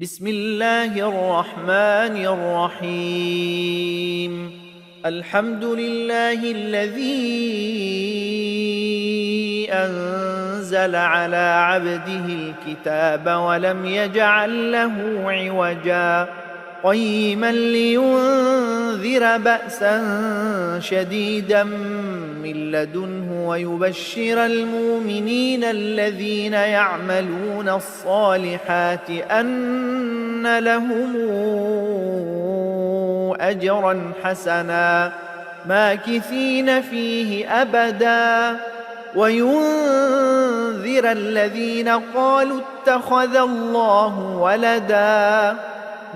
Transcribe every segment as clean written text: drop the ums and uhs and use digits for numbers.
بسم الله الرحمن الرحيم. الحمد لله الذي أنزل على عبده الكتاب ولم يجعل له عوجا قيما لينذر بأسا شديدا من لدنه ويبشر المؤمنين الذين يعملون الصالحات أن لهم أجرا حسنا ماكثين فيه أبدا وينذر الذين قالوا اتخذ الله ولدا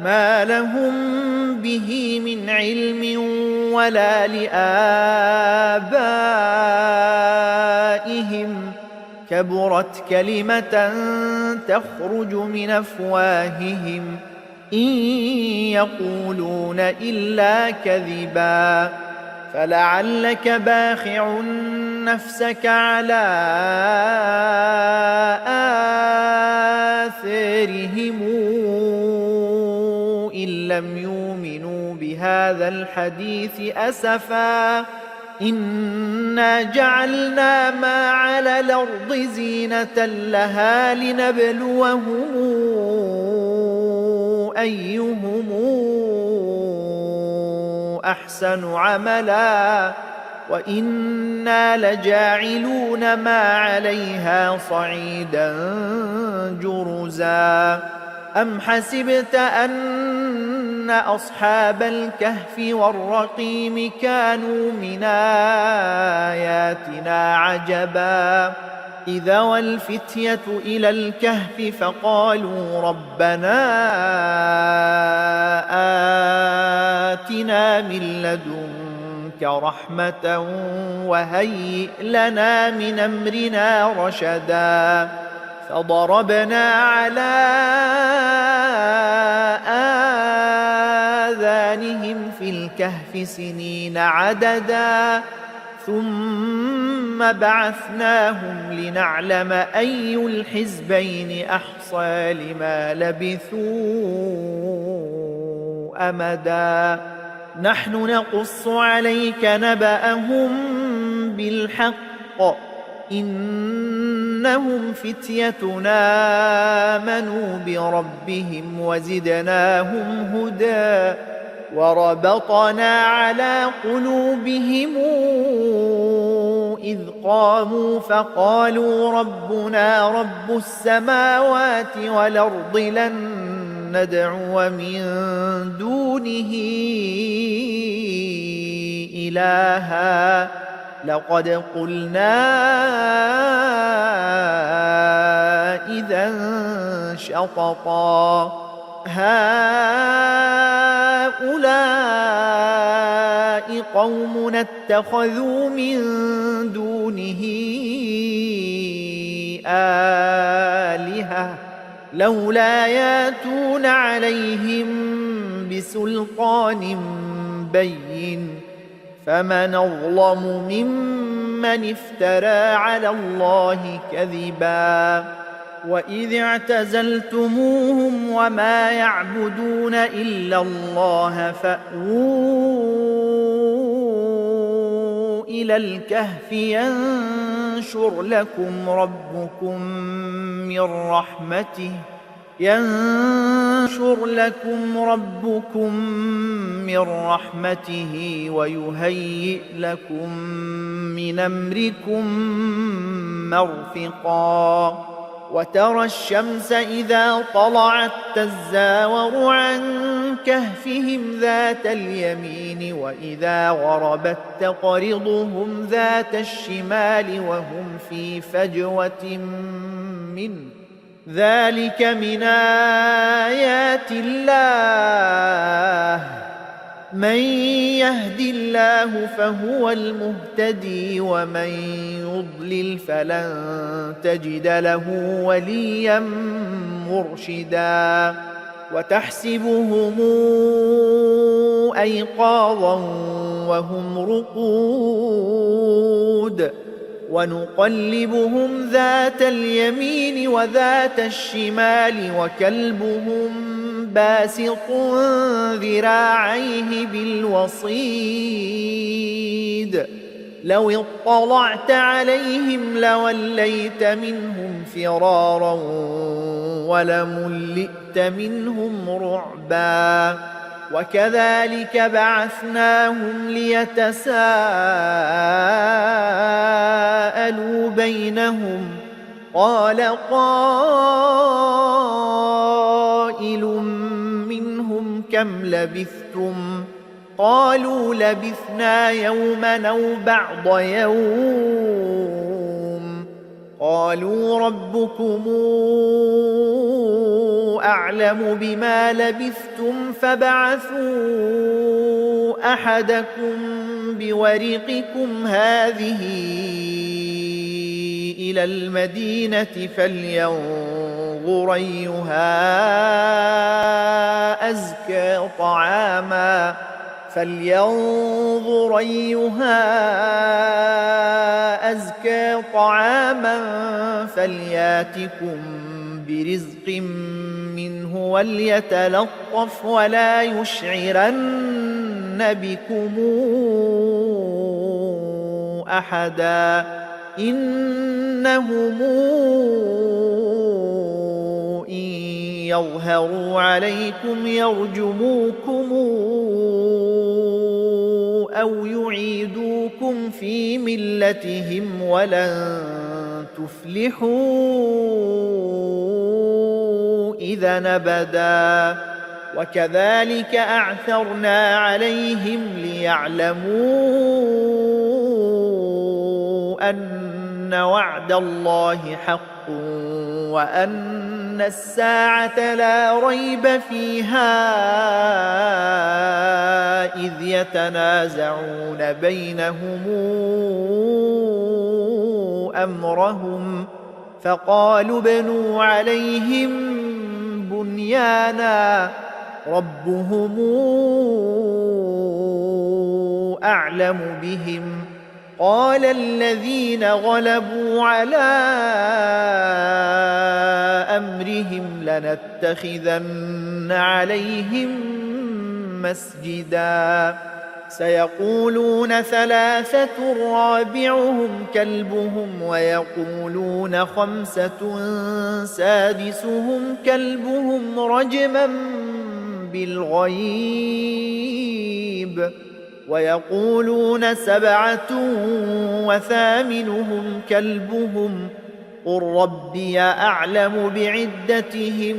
ما لهم به من علم ولا لآبائهم كبرت كلمة تخرج من أفواههم إن يقولون إلا كذبا فلعلك باخع نفسك على آثارهم إن لم يؤمنوا بهذا الحديث أسفا إنا جعلنا ما على الأرض زينة لها لنبلوهم أيهم أحسن عملا وإنا لجاعلون ما عليها صعيدا جرزا أم حسبت أن أصحاب الكهف والرقيم كانوا من آياتنا عجبا إذا والفتية إلى الكهف فقالوا ربنا آتنا من لدنك رحمة وهيئ لنا من أمرنا رشدا فضربنا على آذانهم في الكهف سنين عددا ثم بعثناهم لنعلم أي الحزبين أحصى لما لبثوا أمدا نحن نقص عليك نبأهم بالحق إنهم فتيتنا آمنوا بربهم وزدناهم هدى وربطنا على قلوبهم إذ قاموا فقالوا ربنا رب السماوات والأرض لن ندعو من دونه إلها لقد قلنا إذا شططا هؤلاء قوم اتخذوا من دونه آلهة لولا ياتون عليهم بسلطان بين فمن أظلم ممن افترى على الله كذبا وإذ اعتزلتموهم وما يعبدون إلا الله فأووا إلى الكهف ينشر لكم ربكم من رحمته ويهيئ لكم من أمركم مرفقا وترى الشمس إذا طلعت تزاور عن كهفهم ذات اليمين وإذا غربت تقرضهم ذات الشمال وهم في فجوة منه ذلك من آيات الله من يهد الله فهو المهتدي ومن يضلل فلن تجد له وليا مرشدا وتحسبهم أيقاظا وهم رقود ونقلبهم ذات اليمين وذات الشمال وكلبهم باسط ذراعيه بالوصيد لو اطلعت عليهم لوليت منهم فرارا ولملئت منهم رعبا وكذلك بعثناهم ليتساءلوا بينهم قال قائل منهم كم لبثتم قالوا لبثنا يوما أو بعض يوم قالوا ربكم أعلم بما لبثتم فابعثوا أحدكم بورقكم هذه إلى المدينة فلينظر أيها أزكى طعاما فلياتكم برزق منه وليتلطف ولا يشعرن بكم أحدا إنهم إن يظهروا عليكم يرجموكم أو يعيدوكم في ملتهم ولن تفلحوا إذا أبدا وكذلك أعثرنا عليهم ليعلموا أن وعد الله حق وأن الساعة لا ريب فيها إذ يتنازعون بينهم أمرهم فقالوا ابنوا عليهم بنيانا ربهم أعلم بهم قال الذين غلبوا على أمرهم لنتخذن عليهم مسجدا سيقولون ثلاثة رابعهم كلبهم ويقولون خمسة سادسهم كلبهم رجما بالغيب ويقولون سبعة وثامنهم كلبهم قل ربي أعلم بعدتهم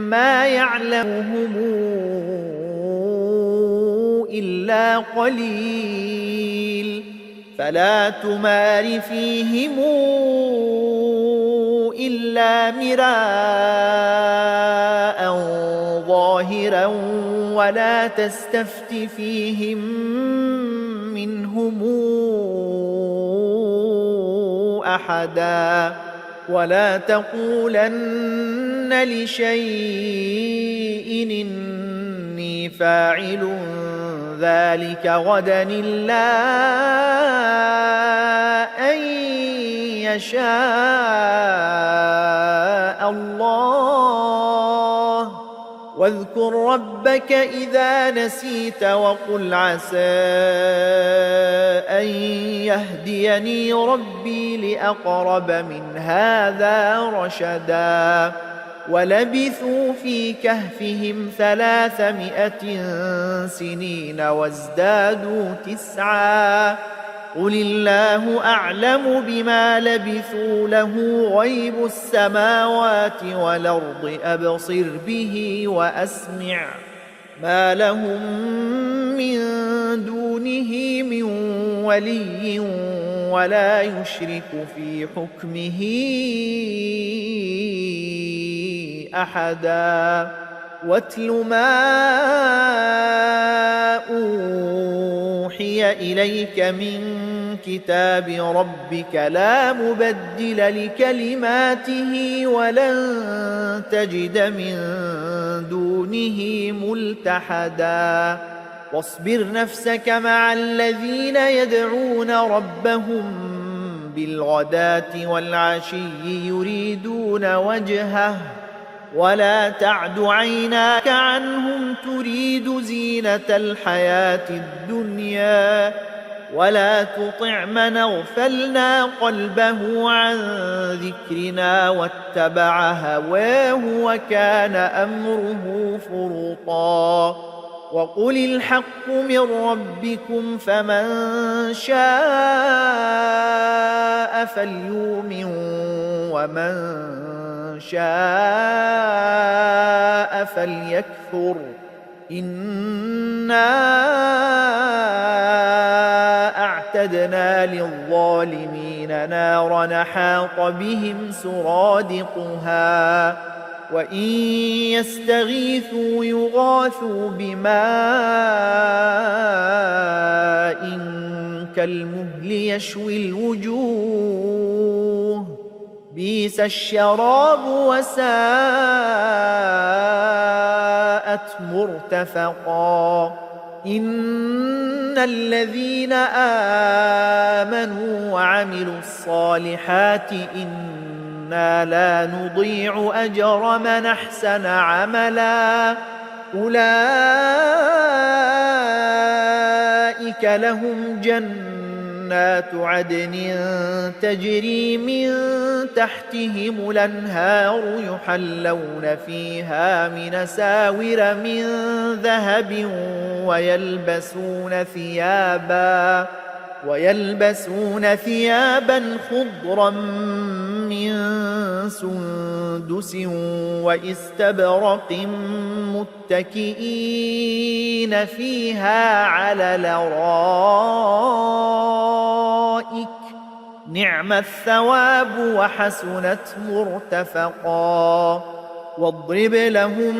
ما يعلمهم إلا قليل فلا تمار فيهم إلا مراء ظاهرا ولا تستفت فيهم منهم أحدا ولا تقولن لشيء إني فاعل ذلك غدا إلا أن يشاء الله واذكر ربك إذا نسيت وقل عسى أن يهديني ربي لأقرب من هذا رشدا ولبثوا في كهفهم 300 سنين وازدادوا 9 قل الله أعلم بما لبثوا له غيب السماوات والأرض أبصر به وأسمع ما لهم من دونه من ولي ولا يشرك في حكمه أحدا واتل ما أوحي إليك من كتاب ربك لا مبدل لكلماته ولن تجد من دونه ملتحدا واصبر نفسك مع الذين يدعون ربهم بالغداة والعشي يريدون وجهه ولا تعد عيناك عنهم تريد زينة الحياة الدنيا ولا تطع من اغفلنا قلبه عن ذكرنا واتبع هواه وكان أمره فرطا وقل الحق من ربكم فمن شاء فليؤمن ومن شاء فليكفر إنا أعتدنا للظالمين نارا حاط بهم سرادقها وإن يستغيثوا يغاثوا بماء كالمهل يشوي الوجوه بئس الشراب وساءت مرتفقا إن الذين آمنوا وعملوا الصالحات إنا لا نضيع أجر من أحسن عملا أولئك لهم جنات عدن تجري من تحتهم الأنهار يحلون فيها من أساور من ذهب ويلبسون ثيابا خضرا من سندس واستبرق متكئين فيها على الأرائك نعم الثواب وحسنت مرتفقا واضرب لهم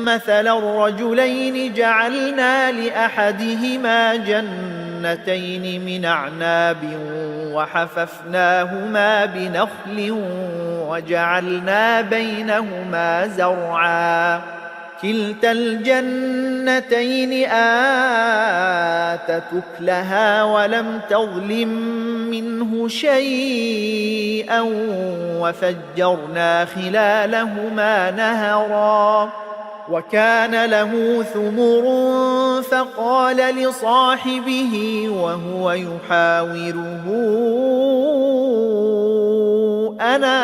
مثلا الرجلين جعلنا لأحدهما جنتين من أعناب وحففناهما بنخل وجعلنا بينهما زرعا كلتا الجنتين آتت أكلها ولم تظلم منه شيئا وفجرنا خلالهما نهرا وكان له ثمر فقال لصاحبه وهو يحاوره أنا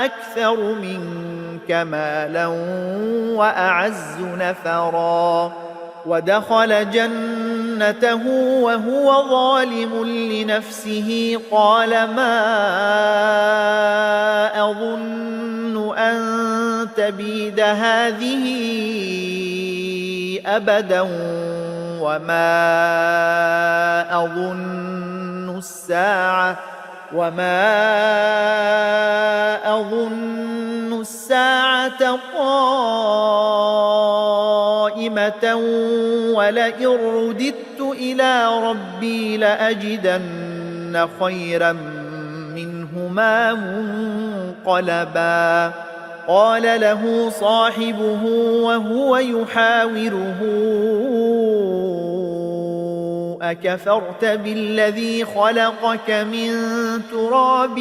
أكثر منك مالا وأعز نفرا ودخل جنته وهو ظالم لنفسه قال ما أظن أن تبيد هذه أبدا وما أظن الساعة قائمة ولئن رددت إلى ربي لأجدن خيرا منهما منقلبا قال له صاحبه وهو يحاوره أكفرت بالذي خلقك من تراب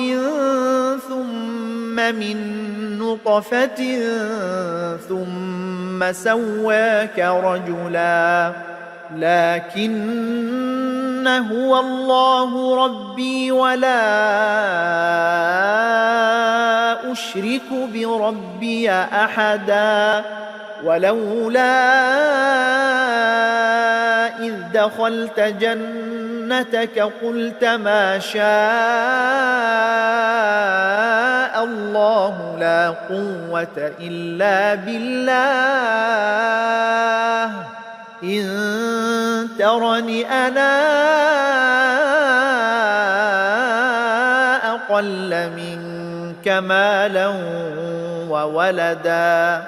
ثم من نطفة ثم سواك رجلا لكن هو الله ربي ولا أشرك بربي أحدا ولولا إذ دخلت جنتك قلت ما شاء الله لا قوة إلا بالله إن ترني أنا أقل منك مالا وولدا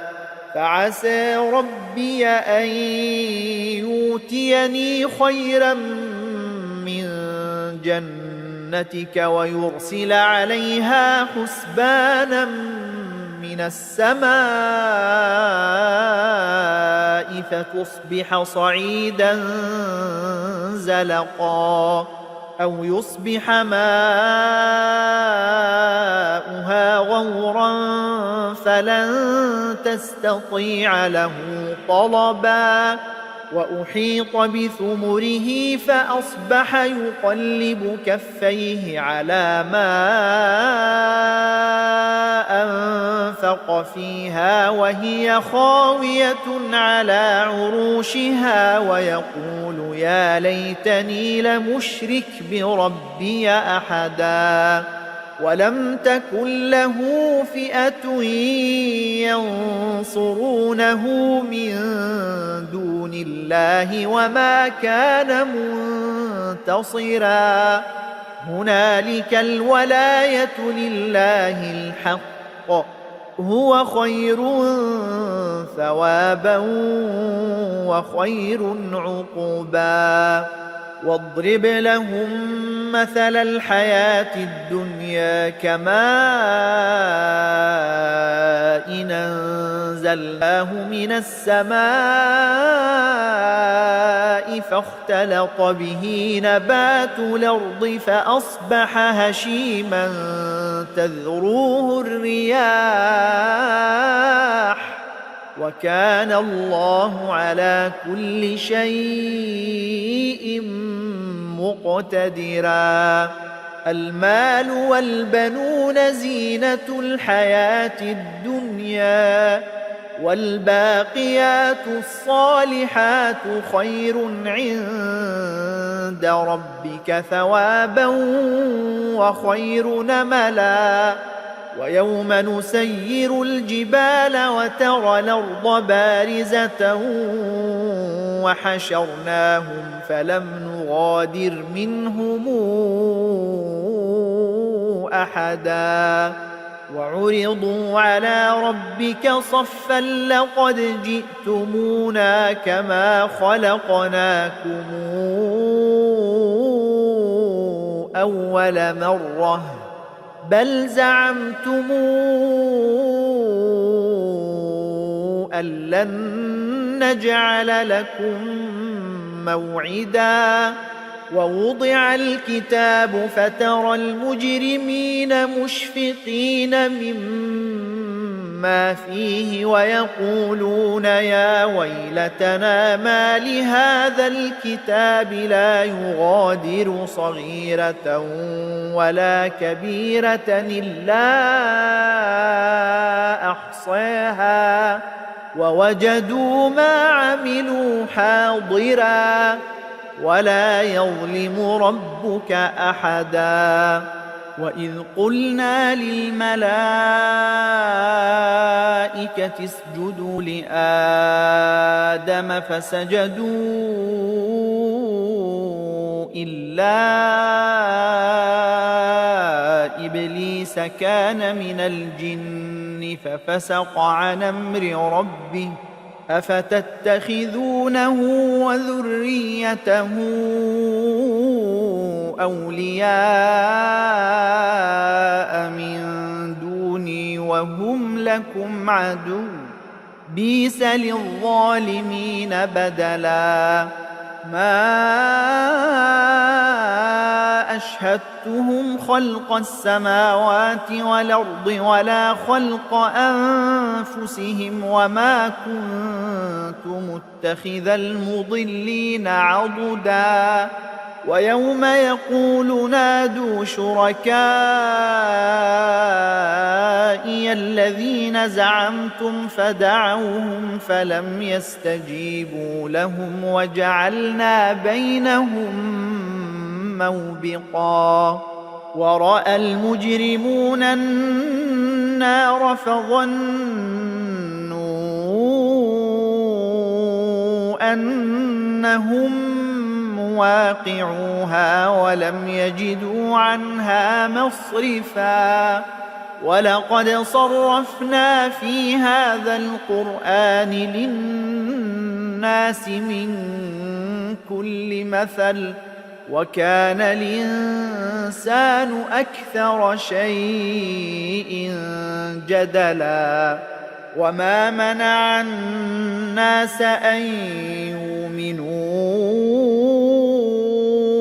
فعسى ربي أن يؤتيني خيرا من جنتك ويرسل عليها حسبانا من السماء فتصبح صعيدا زلقا أو يصبح ماؤها غورا فلن تستطيع له طلبا وأحيط بثمره فأصبح يقلب كفيه على ما أنفق فيها وهي خاوية على عروشها ويقول يا ليتني لمشرك بربي أحدا ولم تكن له فئة ينصرونه من دون الله وما كان منتصرا هنالك الولاية لله الحق هو خير ثوابا وخير عقبا واضرب لهم مثل الحياة الدنيا كماء إن أنزلناه من السماء فاختلط به نبات الأرض فأصبح هشيما تذروه الرياح وكان الله على كل شيء مقتدرا المال والبنون زينة الحياة الدنيا والباقيات الصالحات خير عند ربك ثوابا وخير نملا ويوم نسير الجبال وترى الأرض بارزة وحشرناهم فلم نغادر منهم أحدا وعرضوا على ربك صفا لقد جئتمونا كما خلقناكم أول مرة بل زعمتم أن لن نجعل لكم موعدا ووضع الكتاب فترى المجرمين مشفقين مما فيه ويقولون يا ويلتنا ما لهذا الكتاب لا يغادر صغيرة ولا كبيرة إلا أحصاها ووجدوا ما عملوا حاضرا ولا يظلم ربك أحدا وإذ قلنا للملائكة اسجدوا لآدم فسجدوا إلا إبليس كان من الجن ففسق عن أمر ربه أفتتخذونه وذريته أولياء من دوني وهم لكم عدو بئس للظالمين بدلا ما أشهدتهم خلق السماوات والأرض ولا خلق أنفسهم وما كنت متخذ المضلين عضدا ويوم يقول نادوا شركائي الذين زعمتم فدعوهم فلم يستجيبوا لهم وجعلنا بينهم موبقا ورأى المجرمون النار فظنوا أنهم مواقعوها ولم يجدوا عنها مصرفا ولقد صرفنا في هذا القرآن للناس من كل مثل وكان الإنسان أكثر شيء جدلا وما منع الناس أن يؤمنوا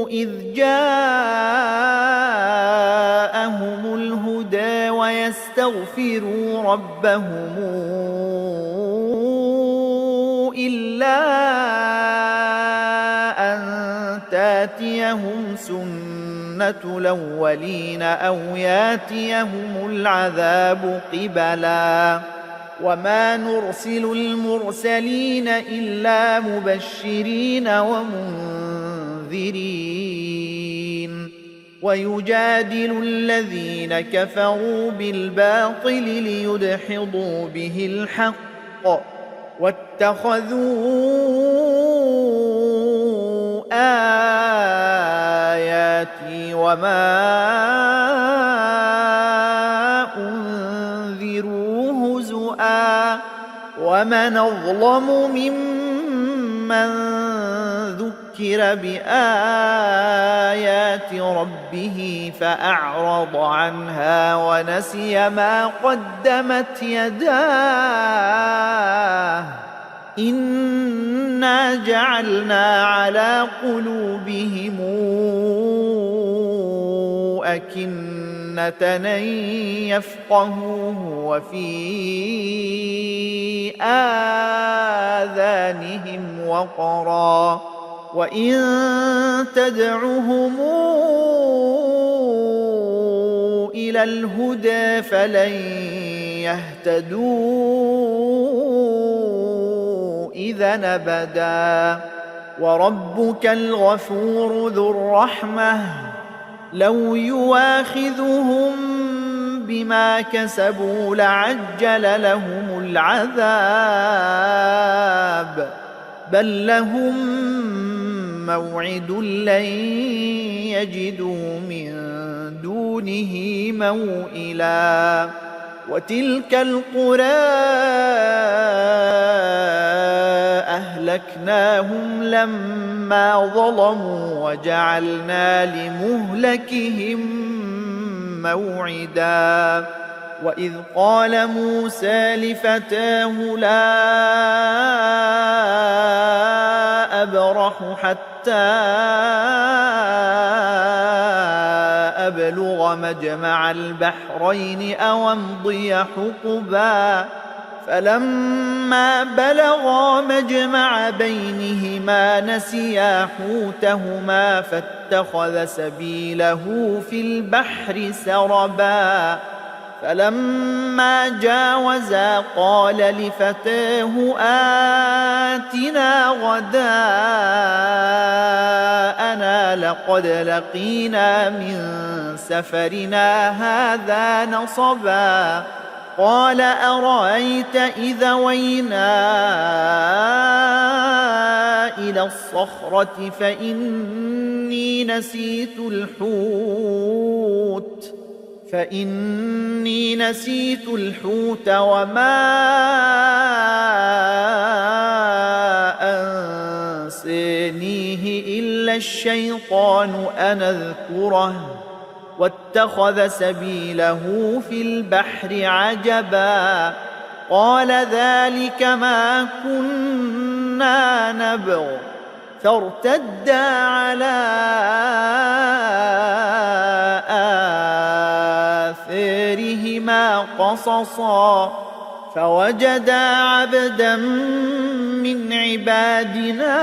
إذ جاءهم الهدى ويستغفروا يستغفروا ربهم إلا أن تاتيهم سنة الأولين أو ياتيهم العذاب قبلا وما نرسل المرسلين إلا مبشرين ومنذرين ويجادل الذين كفروا بالباطل ليدحضوا به الحق واتخذوا آياتي وما أنذروا هزؤا ومن أظلم ممن ذكر بآيات ربه فأعرض عنها ونسي ما قدمت يداه إنا جعلنا على قلوبهم أكنة أن يفقهوه وفي آذانهم وقرا وإن تدعهم إلى الهدى فلن يهتدوا إذا أبدا وربك الغفور ذو الرحمة لو يواخذهم بما كسبوا لعجل لهم العذاب بل لهم موعد لن يجدوا من دونه موئلا وتلك القرى أهلكناهم لما ظلموا وجعلنا لمهلكهم موعدا وإذ قال موسى لفتاه لا أبرح حتى أبلغ مجمع البحرين أو أمضي حقبا فلما بلغا مجمع بينهما نسيا حوتهما فاتخذ سبيله في البحر سربا فلما جاوزا قال لفتاه آتنا غداءنا لقد لقينا من سفرنا هذا نصبا قال أرأيت إذا وينا إلى الصخرة فإني نسيت الحوت وما أنسانيه إلا الشيطان أن أذكره واتخذ سبيله في البحر عجبا قال ذلك ما كنا نبغ فارتدا على آثارهما قصصا فوجدا عبدا من عبادنا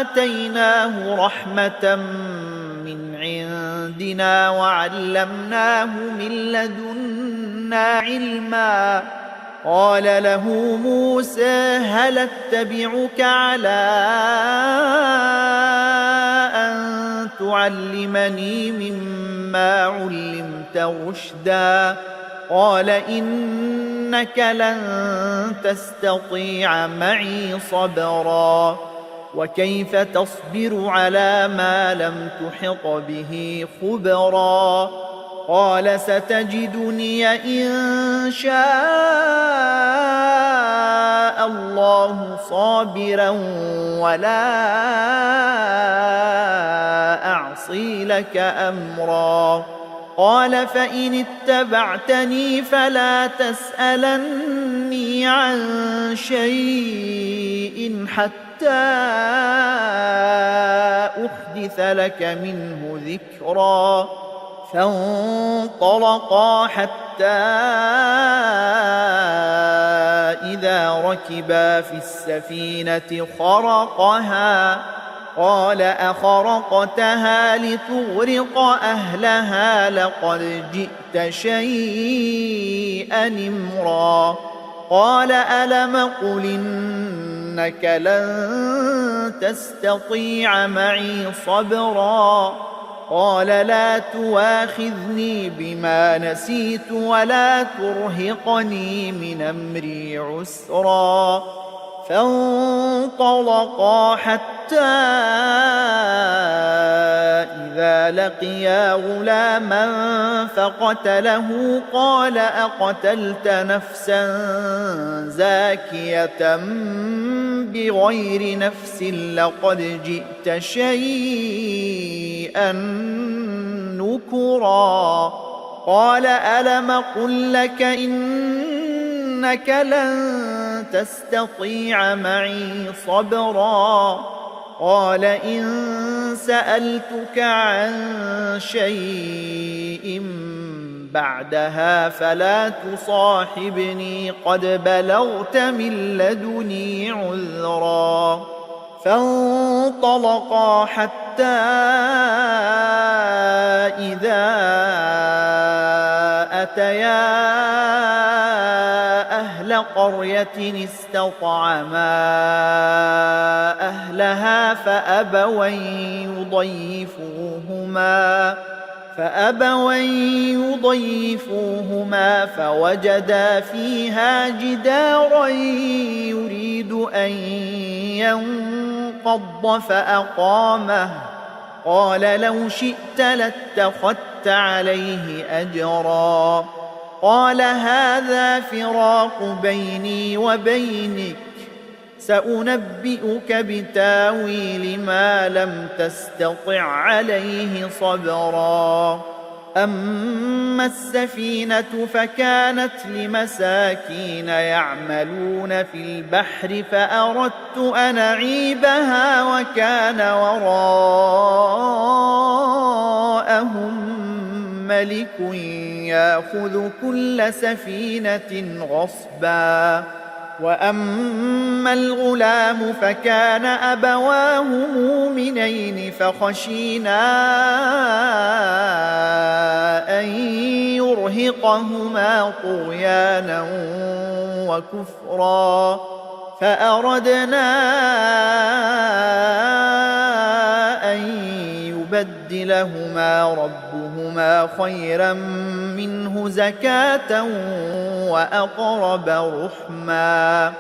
آتيناه رحمة من عندنا وعلمناه من لدنا علما قال له موسى هل اتبعك على أن تعلمني مما علمت رشدا قال إنك لن تستطيع معي صبرا وكيف تصبر على ما لم تحط به خبرا قال ستجدني إن شاء الله صابرا ولا أعصي لك أمرا قال فإن اتبعتني فلا تسألني عن شيء حتى أحدث لك منه ذكرا فانطلقا حتى إذا ركبا في السفينة خرقها قال أخرقتها لتغرق أهلها لقد جئت شيئا إمرا قال ألم قل إنك لن تستطيع معي صبرا قال لا تواخذني بما نسيت ولا ترهقني من أمري عسرا فانطلقا حتى إذا لقيا غلاما فقتله قال أقتلت نفسا زاكية بغير نفس لقد جئت شيئا نكرا قال ألم قل لك إنك لن تستطيع معي صبرا قال إن سألتك عن شيء بعدها فلا تصاحبني قد بلغت من لدني عذرا فانطلقا حتى إذا أتيا أهل قرية استطعما أهلها فأبوا يضيفوهما فوجدا فيها جدارا يريد أن ينقض فأقامه قال لو شئت لاتخذت عليه أجرا قال هذا فراق بيني وبينك سأنبئك بتاويل ما لم تستطع عليه صبرا أما السفينة فكانت لمساكين يعملون في البحر فأردت أن أعيبها وكان وراءهم ملك يأخذ كل سفينة غصبا وأما الغلام فكان أبواه مؤمنين فخشينا أن يرهقهما طغيانا وكفرا فأردنا أن يبدلهما ربهما خيرا منه زكاة وأقرب رحما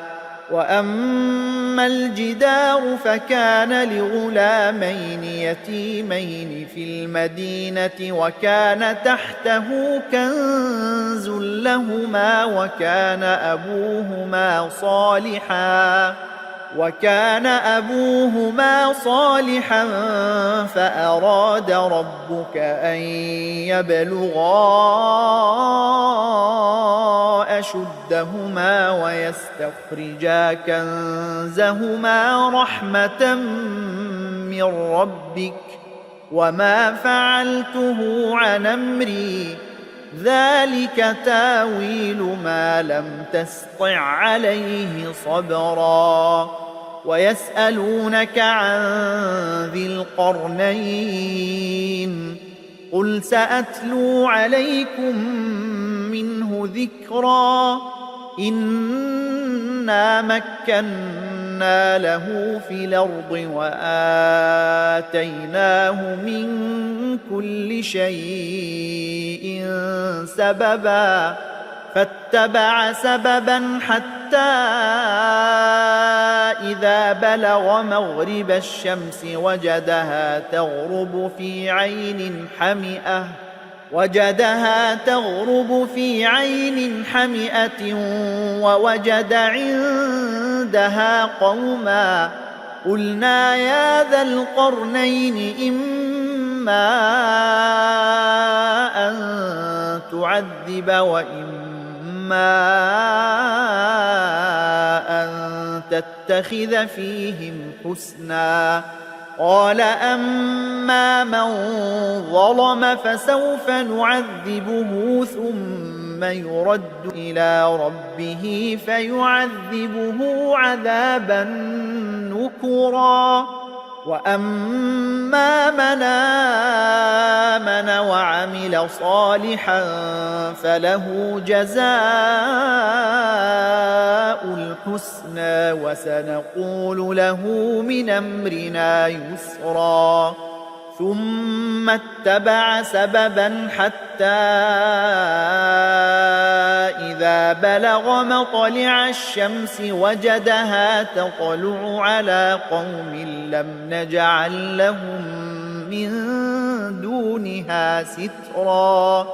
وأما الجدار فكان لغلامين يتيمين في المدينة وكان تحته كنز لهما وكان أبوهما صالحا فأراد ربك أن يبلغا أشدهما ويستخرجا كنزهما رحمة من ربك وما فعلته عن أمري ذلك تاويل ما لم تسطع عليه صبرا ويسألونك عن ذي القرنين قل سأتلو عليكم منه ذكرا إنا مكنا له في الأرض وآتيناه من كل شيء سببا فاتبع سببا حتى إذا بلغ مغرب الشمس وجدها تغرب في عين حمئة ووجد عندها قوما قلنا يا ذا القرنين إما أن تعذب وإما أن تتخذ فيهم حسنا قال أما من ظلم فسوف نعذبه ثم يرد إلى ربه فيعذبه عذابا نكرا وأما من آمن وعمل صالحا فله جزاء الحسنى وسنقول له من أمرنا يسرا ثم اتبع سببا حتى إذا بلغ مطلع الشمس وجدها تطلع على قوم لم نجعل لهم من دونها سترا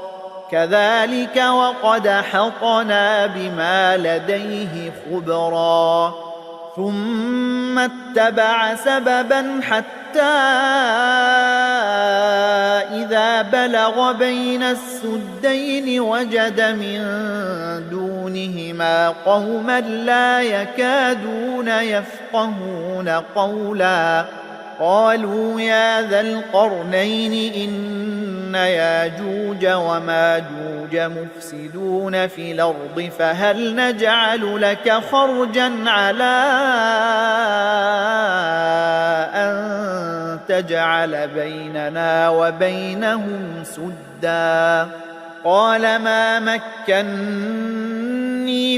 كذلك وقد حطنا بما لديه خبرا ثم اتبع سببا حتى إذا بلغ بين السدين وجد من دونهما قوما لا يكادون يفقهون قولا قالوا يا ذا القرنين إن ياجوج وماجوج مفسدون في الأرض فهل نجعل لك خرجا على أن تجعل بيننا وبينهم سدا قال ما مكني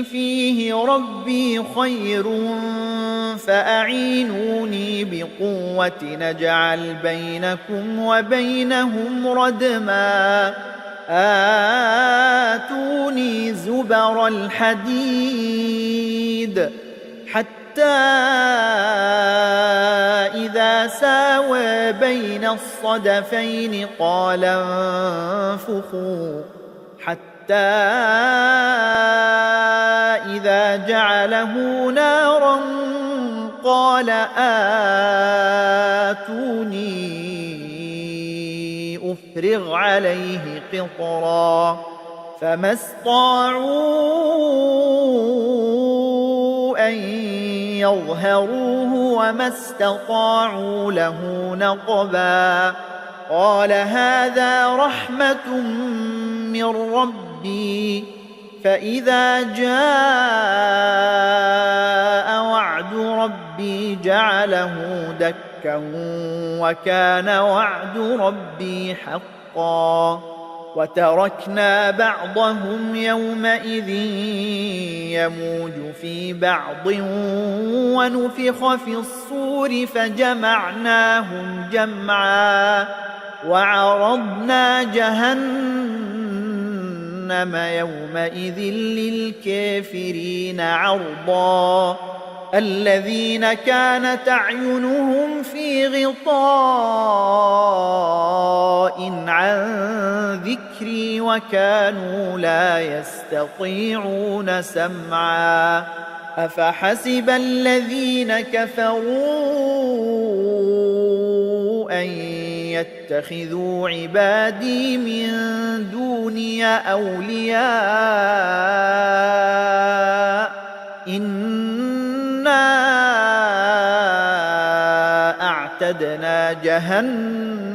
فيه ربي خير فأعينوني بقوة نجعل بينكم وبينهم ردما آتوني زبر الحديد حتى إذا ساوى بين الصدفين قال انفخوا حتى إذا جعله نارا قال آتوني أفرغ عليه قطرا فما استطاعوا أن يظهروه وما استطاعوا له نقبا قال هذا رحمة من ربي فإذا جاء وعد ربي جعله دكا وكان وعد ربي حقا وتركنا بعضهم يومئذ يموج في بعض ونفخ في الصور فجمعناهم جمعا وعرضنا جهنم يومئذ للكافرين عرضا الذين كانت أعينهم في غطاء عن ذكري وكانوا لا يستطيعون سمعا أفحسب الذين كفروا أن يتخذوا عبادي من دوني أولياء إنا أعتدنا جهنم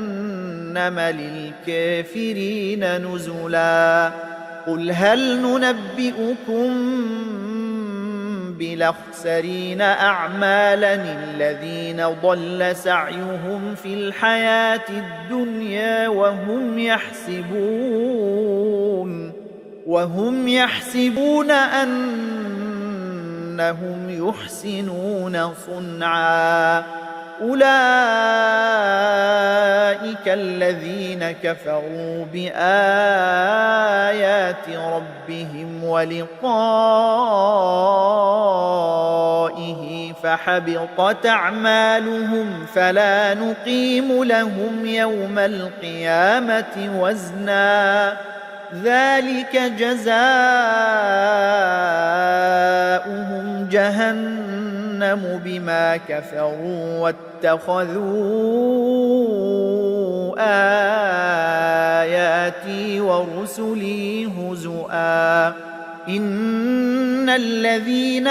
للكافرين نزلا قل هل ننبئكم بالأخسرين أعمالا الذين ضل سعيهم في الحياة الدنيا وهم يحسبون أنهم يحسنون صنعا أولئك الذين كفروا بآيات ربهم ولقائه فحبطت أعمالهم فلا نقيم لهم يوم القيامة وزنا ذلك جزاؤهم جهنم بما كفروا واتخذوا آياتي ورسلي هزؤا إن الذين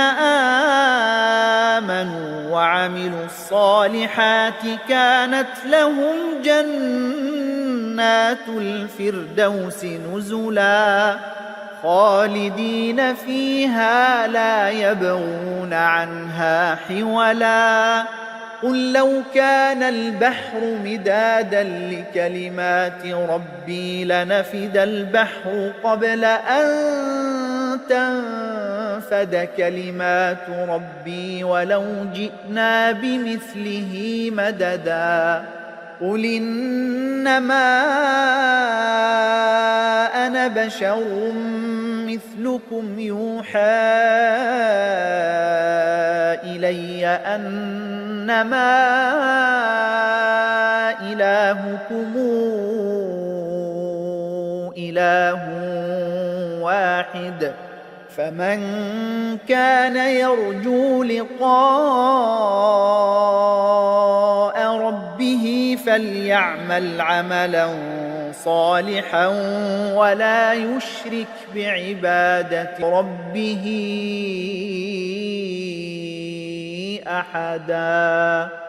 آمنوا وعملوا الصالحات كانت لهم جنات الفردوس نزلا خالدين فيها لا يبغون عنها حولا قل لو كان البحر مدادا لكلمات ربي لنفد البحر قبل أن تنفد كلمات ربي ولو جئنا بمثله مددا قل إنما أنا بشر مثلكم يوحى إلي أنما إلهكم إله واحد فمن كان يرجو لقاء ربه فليعمل عملا صالحا ولا يشرك بعبادة ربه أحدا.